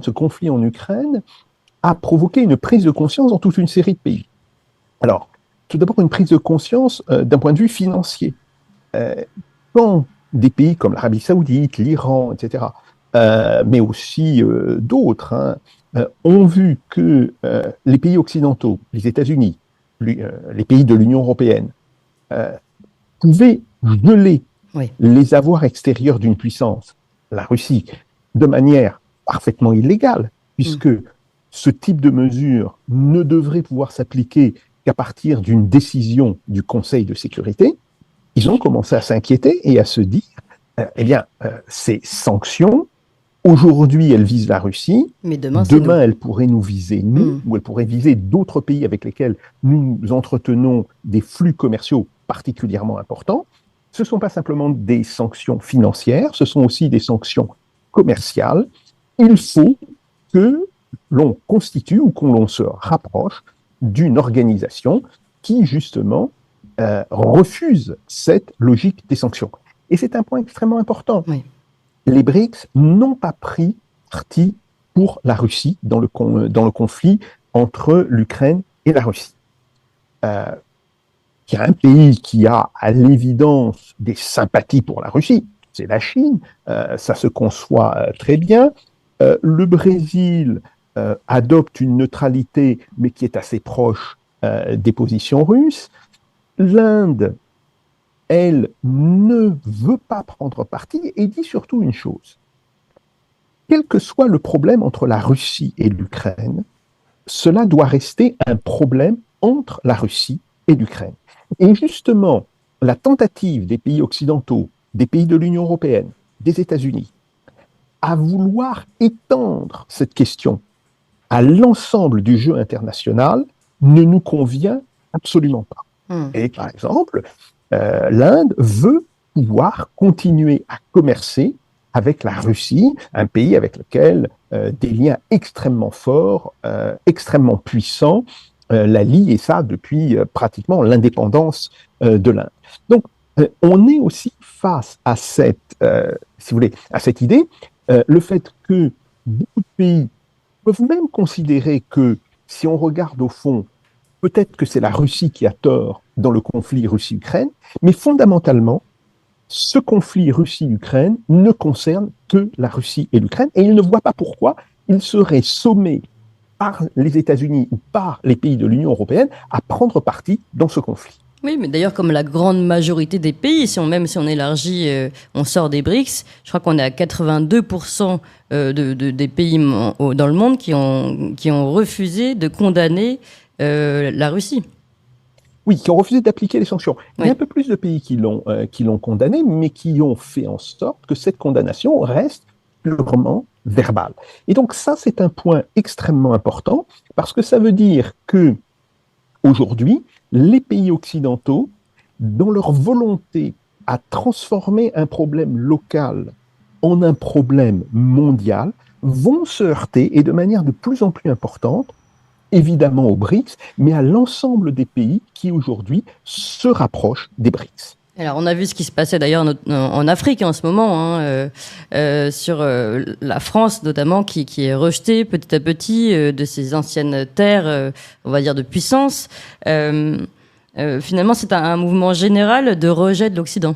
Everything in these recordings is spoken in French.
ce conflit en Ukraine a provoqué une prise de conscience dans toute une série de pays. Alors, tout d'abord, une prise de conscience d'un point de vue financier. Euh, Quand des pays comme l'Arabie Saoudite, l'Iran, etc., mais aussi d'autres, ont vu que les pays occidentaux, les États-Unis, les pays de l'Union européenne, euh, pouvaient geler Oui. les avoirs extérieurs d'une puissance, la Russie, de manière parfaitement illégale, Mm. puisque ce type de mesure ne devrait pouvoir s'appliquer qu'à partir d'une décision du Conseil de sécurité, ils ont commencé à s'inquiéter et à se dire, eh bien, ces sanctions, aujourd'hui, elles visent la Russie, Mais demain, c'est nous. demain, elles pourraient nous viser, nous, Mm. ou elles pourraient viser d'autres pays avec lesquels nous entretenons des flux commerciaux particulièrement importants. Ce ne sont pas simplement des sanctions financières, ce sont aussi des sanctions commerciales. Il faut que l'on constitue ou qu'on l'on se rapproche d'une organisation qui, justement, refuse cette logique des sanctions. Et c'est un point extrêmement important. Oui. Les BRICS n'ont pas pris parti pour la Russie dans le conflit entre l'Ukraine et la Russie. Euh, il y a un pays qui a à l'évidence des sympathies pour la Russie, c'est la Chine, ça se conçoit très bien. Le Brésil adopte une neutralité, mais qui est assez proche des positions russes. L'Inde, elle, ne veut pas prendre parti et dit surtout une chose. Quel que soit le problème entre la Russie et l'Ukraine, cela doit rester un problème entre la Russie et l'Ukraine. Et justement, la tentative des pays occidentaux, des pays de l'Union européenne, des États-Unis, à vouloir étendre cette question à l'ensemble du jeu international ne nous convient absolument pas. Mm. Et par exemple, l'Inde veut pouvoir continuer à commercer avec la Russie, un pays avec lequel des liens extrêmement forts, extrêmement puissants, la lient, et ça depuis pratiquement l'indépendance de l'Inde. Donc, on est aussi face à cette, si vous voulez, à cette idée, le fait que beaucoup de pays peuvent même considérer que si on regarde au fond, peut-être que c'est la Russie qui a tort dans le conflit Russie-Ukraine, mais fondamentalement, ce conflit Russie-Ukraine ne concerne que la Russie et l'Ukraine, et ils ne voient pas pourquoi ils seraient sommés par les États-Unis ou par les pays de l'Union européenne à prendre parti dans ce conflit. Oui, mais d'ailleurs, comme la grande majorité des pays, même si on élargit, on sort des BRICS, je crois qu'on est à 82% des pays dans le monde qui ont refusé de condamner la Russie. Oui, qui ont refusé d'appliquer les sanctions. Il y a Oui. un peu plus de pays qui l'ont condamné, mais qui ont fait en sorte que cette condamnation reste purement verbale. Et donc ça, c'est un point extrêmement important, parce que ça veut dire que aujourd'hui, les pays occidentaux, dans leur volonté à transformer un problème local en un problème mondial, vont se heurter, et de manière de plus en plus importante, évidemment aux BRICS, mais à l'ensemble des pays qui aujourd'hui se rapprochent des BRICS. Alors, on a vu ce qui se passait d'ailleurs en Afrique en ce moment, hein, sur la France notamment, qui est rejetée petit à petit de ses anciennes terres, on va dire, de puissance. Finalement, c'est un mouvement général de rejet de l'Occident.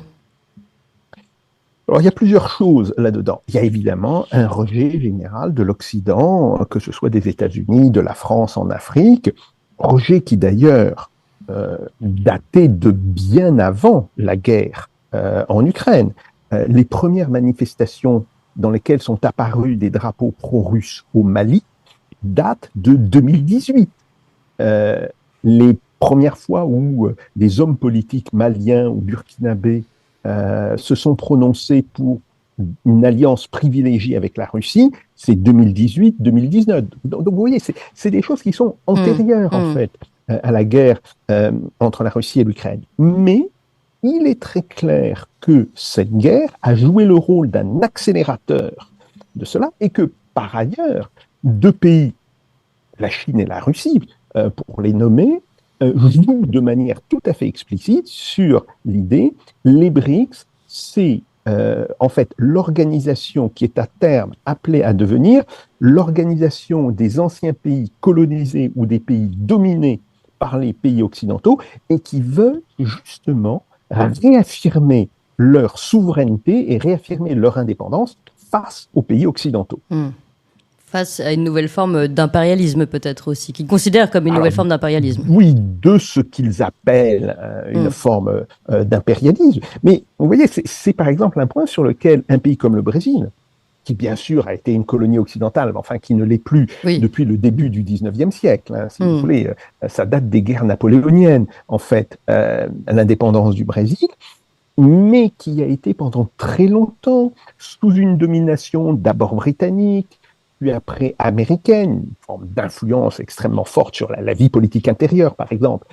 Alors, il y a plusieurs choses là-dedans. Il y a évidemment un rejet général de l'Occident, que ce soit des États-Unis, de la France en Afrique, rejet qui d'ailleurs datait de bien avant la guerre en Ukraine. Les premières manifestations dans lesquelles sont apparus des drapeaux pro-russes au Mali datent de 2018. Les premières fois où des hommes politiques maliens ou burkinabés se sont prononcés pour une alliance privilégiée avec la Russie, c'est 2018-2019. Donc, vous voyez, c'est des choses qui sont antérieures, en fait, à la guerre entre la Russie et l'Ukraine. Mais il est très clair que cette guerre a joué le rôle d'un accélérateur de cela, et que, par ailleurs, deux pays, la Chine et la Russie, pour les nommer, jouent de manière tout à fait explicite sur l'idée, les BRICS, c'est en fait, l'organisation qui est à terme appelée à devenir l'organisation des anciens pays colonisés ou des pays dominés par les pays occidentaux et qui veut justement réaffirmer leur souveraineté et réaffirmer leur indépendance face aux pays occidentaux. Face à une nouvelle forme d'impérialisme peut-être aussi, qu'ils considèrent comme une nouvelle forme d'impérialisme. Oui, de ce qu'ils appellent une forme d'impérialisme. Mais vous voyez, c'est par exemple un point sur lequel un pays comme le Brésil, qui bien sûr a été une colonie occidentale, mais enfin qui ne l'est plus depuis le début du 19e siècle, hein, si vous voulez, ça date des guerres napoléoniennes, en fait, l'indépendance du Brésil, mais qui a été pendant très longtemps sous une domination d'abord britannique, puis après américaine, une forme d'influence extrêmement forte sur la vie politique intérieure, par exemple,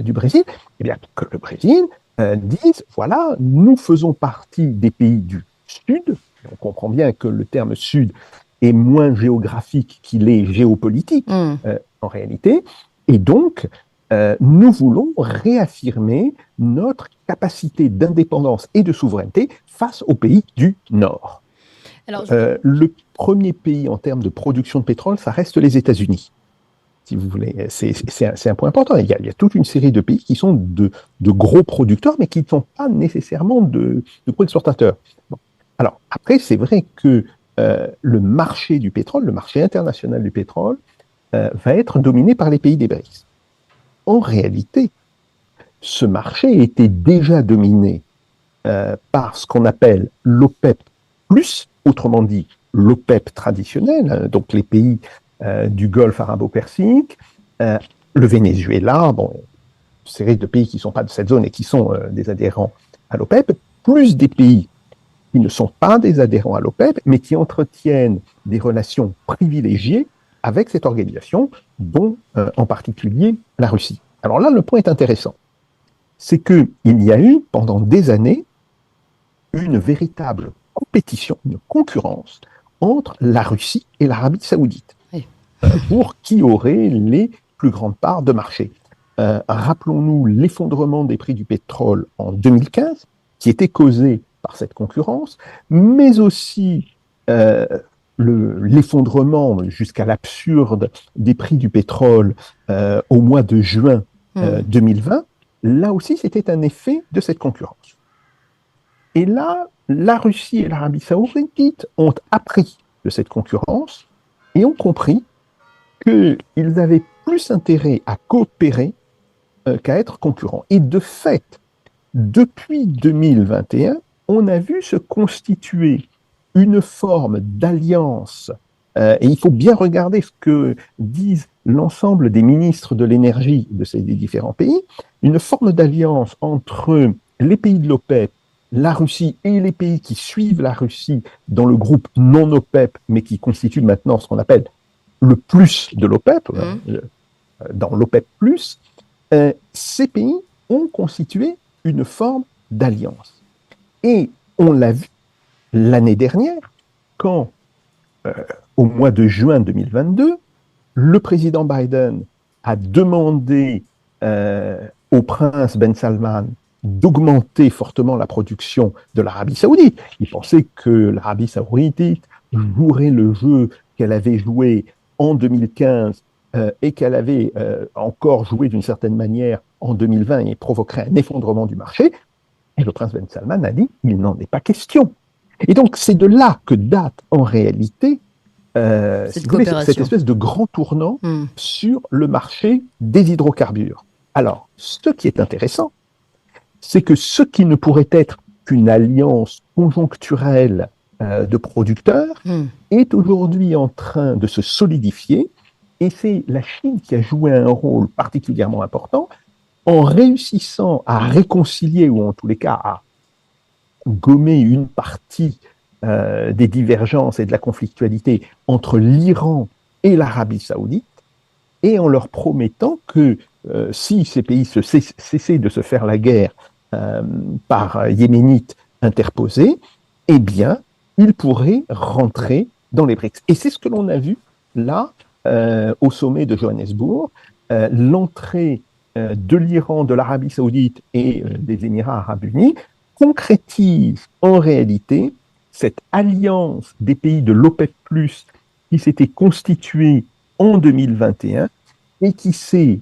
du Brésil, eh bien, que le Brésil dise, voilà, nous faisons partie des pays du Sud. On comprend bien que le terme Sud est moins géographique qu'il est géopolitique, en réalité. Et donc, nous voulons réaffirmer notre capacité d'indépendance et de souveraineté face aux pays du Nord. Alors, le premier pays en termes de production de pétrole, ça reste les États-Unis, si vous voulez. C'est un point important. Il y a toute une série de pays qui sont de gros producteurs, mais qui ne sont pas nécessairement de gros exportateurs. Bon. Alors, après, c'est vrai que le marché du pétrole, le marché international du pétrole, va être dominé par les pays des BRICS. En réalité, ce marché était déjà dominé par ce qu'on appelle l'OPEP+, autrement dit l'OPEP traditionnel, donc les pays du Golfe arabo-persique, le Venezuela, bon, une série de pays qui ne sont pas de cette zone et qui sont des adhérents à l'OPEP, plus des pays qui ne sont pas des adhérents à l'OPEP, mais qui entretiennent des relations privilégiées avec cette organisation, dont en particulier la Russie. Alors là, le point est intéressant. C'est qu'il y a eu, pendant des années, une véritable compétition, une concurrence entre la Russie et l'Arabie saoudite, pour qui aurait les plus grandes parts de marché. Rappelons-nous l'effondrement des prix du pétrole en 2015, qui était causé par cette concurrence, mais aussi l'effondrement jusqu'à l'absurde des prix du pétrole au mois de juin 2020. Là aussi, c'était un effet de cette concurrence. Et là, la Russie et l'Arabie saoudite ont appris de cette concurrence et ont compris qu'ils avaient plus intérêt à coopérer qu'à être concurrents. Et de fait, depuis 2021, on a vu se constituer une forme d'alliance, et il faut bien regarder ce que disent l'ensemble des ministres de l'énergie de ces différents pays, une forme d'alliance entre les pays de l'OPEP, la Russie et les pays qui suivent la Russie dans le groupe non OPEP, mais qui constituent maintenant ce qu'on appelle le plus de l'OPEP, dans l'OPEP+, ces pays ont constitué une forme d'alliance. Et on l'a vu l'année dernière, quand, au mois de juin 2022, le président Biden a demandé au prince Ben Salman d'augmenter fortement la production de l'Arabie saoudite. Il pensait que l'Arabie saoudite jouerait le jeu qu'elle avait joué en 2015 et qu'elle avait encore joué d'une certaine manière en 2020 et provoquerait un effondrement du marché. Et le prince Ben Salman a dit « il n'en est pas question ». Et donc c'est de là que date en réalité cette espèce de grand tournant sur le marché des hydrocarbures. Alors, ce qui est intéressant, c'est que ce qui ne pourrait être qu'une alliance conjoncturelle de producteurs est aujourd'hui en train de se solidifier, et c'est la Chine qui a joué un rôle particulièrement important en réussissant à réconcilier, ou en tous les cas à gommer une partie des divergences et de la conflictualité entre l'Iran et l'Arabie saoudite, et en leur promettant que si ces pays cessaient de se faire la guerre par Yéménites interposés, eh bien, ils pourraient rentrer dans les BRICS. Et c'est ce que l'on a vu là, au sommet de Johannesburg, l'entrée de l'Iran, de l'Arabie saoudite et des Émirats arabes unis concrétise en réalité cette alliance des pays de l'OPEP+, qui s'était constituée en 2021 et qui s'est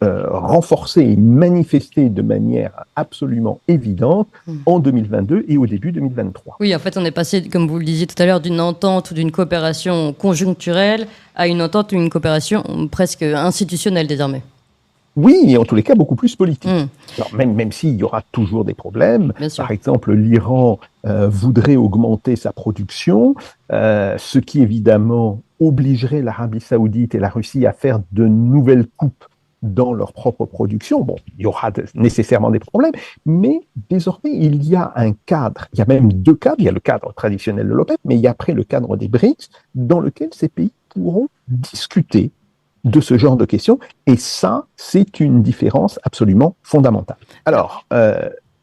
renforcée et manifestée de manière absolument évidente en 2022 et au début 2023. Oui, en fait, on est passé, comme vous le disiez tout à l'heure, d'une entente ou d'une coopération conjoncturelle à une entente ou une coopération presque institutionnelle désormais. Oui, et en tous les cas, beaucoup plus politique. Alors, même s'il y aura toujours des problèmes, par exemple, l'Iran voudrait augmenter sa production, ce qui évidemment obligerait l'Arabie saoudite et la Russie à faire de nouvelles coupes dans leur propre production. Bon, il y aura nécessairement des problèmes, mais désormais, il y a un cadre, il y a même deux cadres, il y a le cadre traditionnel de l'OPEP, mais il y a après le cadre des BRICS, dans lequel ces pays pourront discuter de ce genre de questions, et ça, c'est une différence absolument fondamentale. Alors,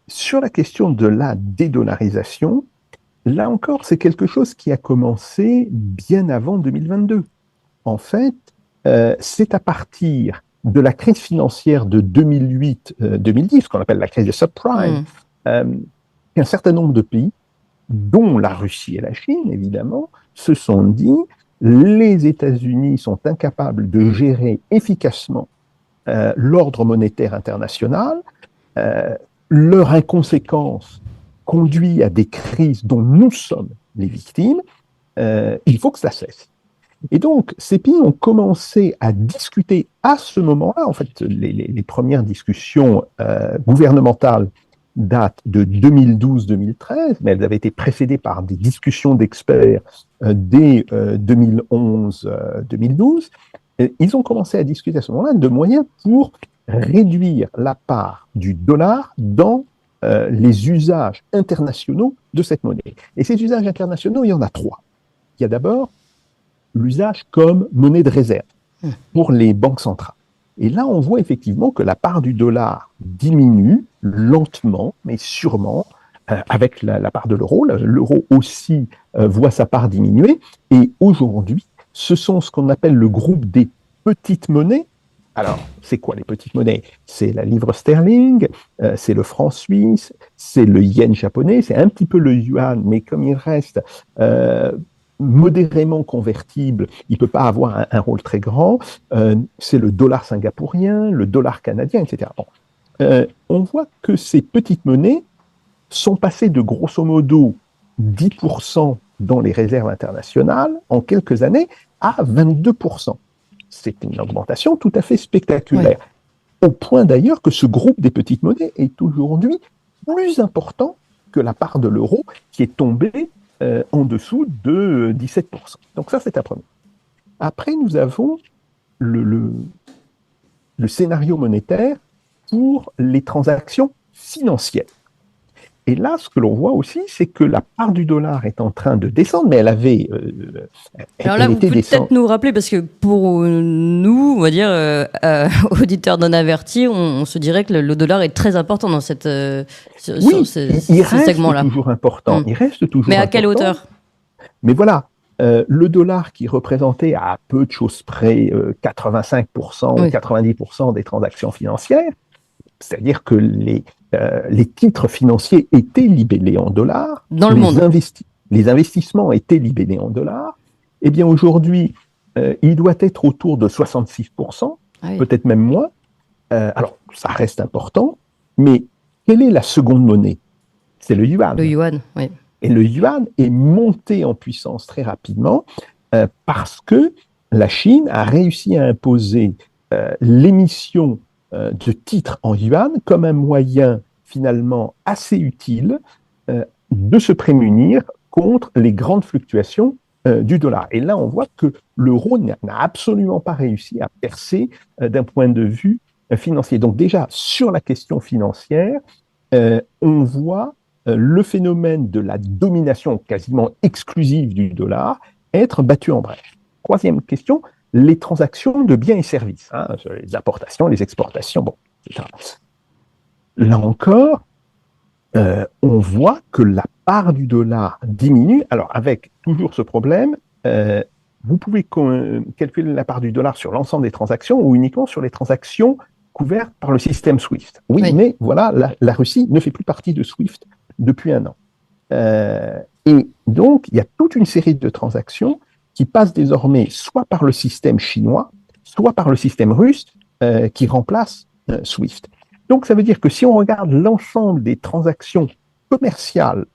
sur la question de la dédollarisation, là encore, c'est quelque chose qui a commencé bien avant 2022. En fait, c'est à partir de la crise financière de 2008-2010, ce qu'on appelle la crise des subprimes, qu'un certain nombre de pays, dont la Russie et la Chine, évidemment, se sont dit les États-Unis sont incapables de gérer efficacement l'ordre monétaire international, leur inconséquence conduit à des crises dont nous sommes les victimes, il faut que ça cesse. Et donc, ces pays ont commencé à discuter à ce moment-là, en fait, les premières discussions gouvernementales datent de 2012-2013, mais elles avaient été précédées par des discussions d'experts dès 2011-2012. Ils ont commencé à discuter à ce moment-là de moyens pour réduire la part du dollar dans les usages internationaux de cette monnaie. Et ces usages internationaux, il y en a trois. Il y a d'abord l'usage comme monnaie de réserve pour les banques centrales. Et là, on voit effectivement que la part du dollar diminue lentement, mais sûrement, avec la part de l'euro. L'euro aussi voit sa part diminuer. Et aujourd'hui, ce sont ce qu'on appelle le groupe des petites monnaies. Alors, c'est quoi les petites monnaies? C'est la livre sterling, c'est le franc suisse, c'est le yen japonais, c'est un petit peu le yuan, mais comme il reste modérément convertible, il ne peut pas avoir un rôle très grand. C'est le dollar singapourien, le dollar canadien, etc. Bon. On voit que ces petites monnaies sont passées de grosso modo 10% dans les réserves internationales en quelques années à 22%. C'est une augmentation tout à fait spectaculaire. Au point d'ailleurs que ce groupe des petites monnaies est aujourd'hui plus important que la part de l'euro qui est tombée en dessous de 17%. Donc ça, c'est un premier. Après, nous avons le scénario monétaire pour les transactions financières. Et là, ce que l'on voit aussi, c'est que la part du dollar est en train de descendre, mais elle avait... Alors là, vous pouvez peut-être nous rappeler, parce que pour nous, on va dire, auditeurs non avertis, on se dirait que le dollar est très important dans cette, oui, ce segment-là. Toujours important. Il reste toujours Mais à important. quelle hauteur? Mais voilà, le dollar qui représentait à peu de choses près 85% ou 90% des transactions financières, c'est-à-dire que les titres financiers étaient libellés en dollars, dans le monde. Les investissements étaient libellés en dollars. Eh bien, aujourd'hui, il doit être autour de 66%, peut-être même moins. Alors, ça reste important, mais quelle est la seconde monnaie? C'est le yuan. Le yuan, oui. Et le yuan est monté en puissance très rapidement parce que la Chine a réussi à imposer l'émission de titres en yuan comme un moyen finalement assez utile de se prémunir contre les grandes fluctuations du dollar. Et là, on voit que l'euro n'a absolument pas réussi à percer d'un point de vue financier. Donc déjà, sur la question financière, on voit le phénomène de la domination quasiment exclusive du dollar être battu en brèche. Troisième question, les transactions de biens et services, les importations, les exportations, bon, etc. Là encore, on voit que la part du dollar diminue. Alors, avec toujours ce problème, vous pouvez calculer la part du dollar sur l'ensemble des transactions ou uniquement sur les transactions couvertes par le système SWIFT. Oui. Mais voilà, la Russie ne fait plus partie de SWIFT depuis un an. Et donc, il y a toute une série de transactions qui passent désormais soit par le système chinois, soit par le système russe qui remplace SWIFT. Donc, ça veut dire que si on regarde l'ensemble des transactions commerciales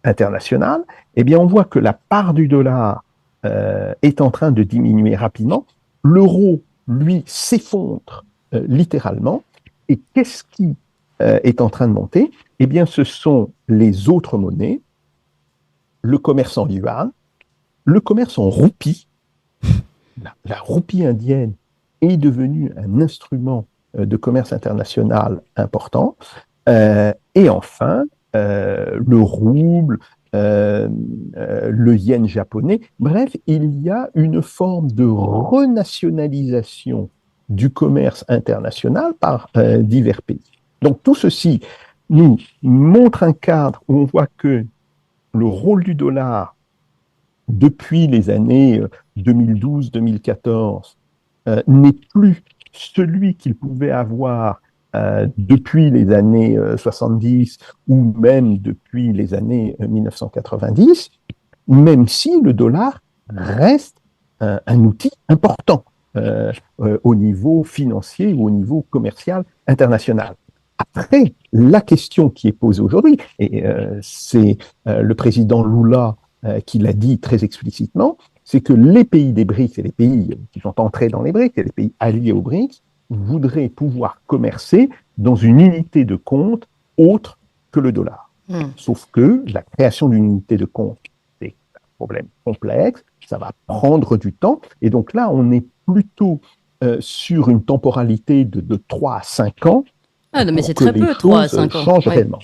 internationales, eh bien, on voit que la part du dollar est en train de diminuer rapidement. L'euro, lui, s'effondre littéralement. Et qu'est-ce qui est en train de monter? Eh bien, ce sont les autres monnaies, le commerce en yuan, le commerce en roupie. La roupie indienne est devenue un instrument de commerce international important. Et enfin, le rouble, le yen japonais. Bref, il y a une forme de renationalisation du commerce international par divers pays. Donc tout ceci nous montre un cadre où on voit que le rôle du dollar depuis les années 2012-2014 n'est plus celui qu'il pouvait avoir depuis les années 70 ou même depuis les années 1990, même si le dollar reste un outil important au niveau financier ou au niveau commercial international. Après, la question qui est posée aujourd'hui, et c'est le président Lula qui l'a dit très explicitement, c'est que les pays des BRICS et les pays qui sont entrés dans les BRICS et les pays alliés aux BRICS voudraient pouvoir commercer dans une unité de compte autre que le dollar. Sauf que la création d'une unité de compte, c'est un problème complexe, ça va prendre du temps, et donc là, on est plutôt sur une temporalité de 3 à 5 ans. Ah non, mais c'est très peu, 3 à 5 ans. Changent réellement.